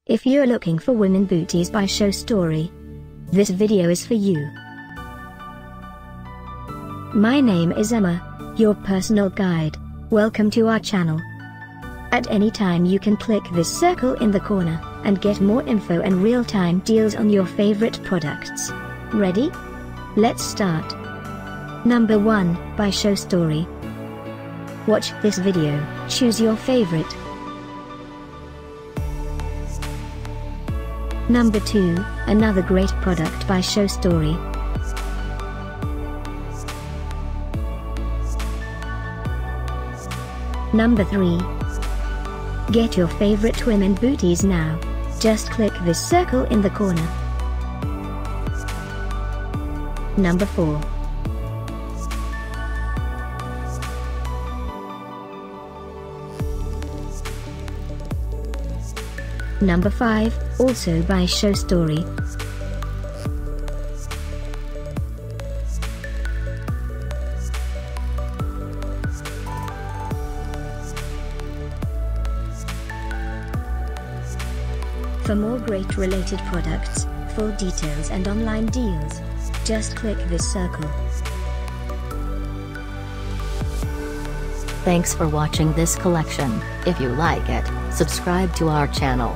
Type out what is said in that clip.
If you're looking for women booties by Show Story, this video is for you. My name is Emma, your personal guide. Welcome to our channel. At any time you can click this circle in the corner, and get more info and real-time deals on your favorite products. Ready? Let's start. Number 1, by Show Story. Watch this video, choose your favorite. Number 2, another great product by Show Story. Number 3. Get your favorite women booties now. Just click this circle in the corner. Number 4. Number 5, also by Show Story. For more great related products, full details and online deals, just click this circle. Thanks for watching this collection. If you like it, subscribe to our channel.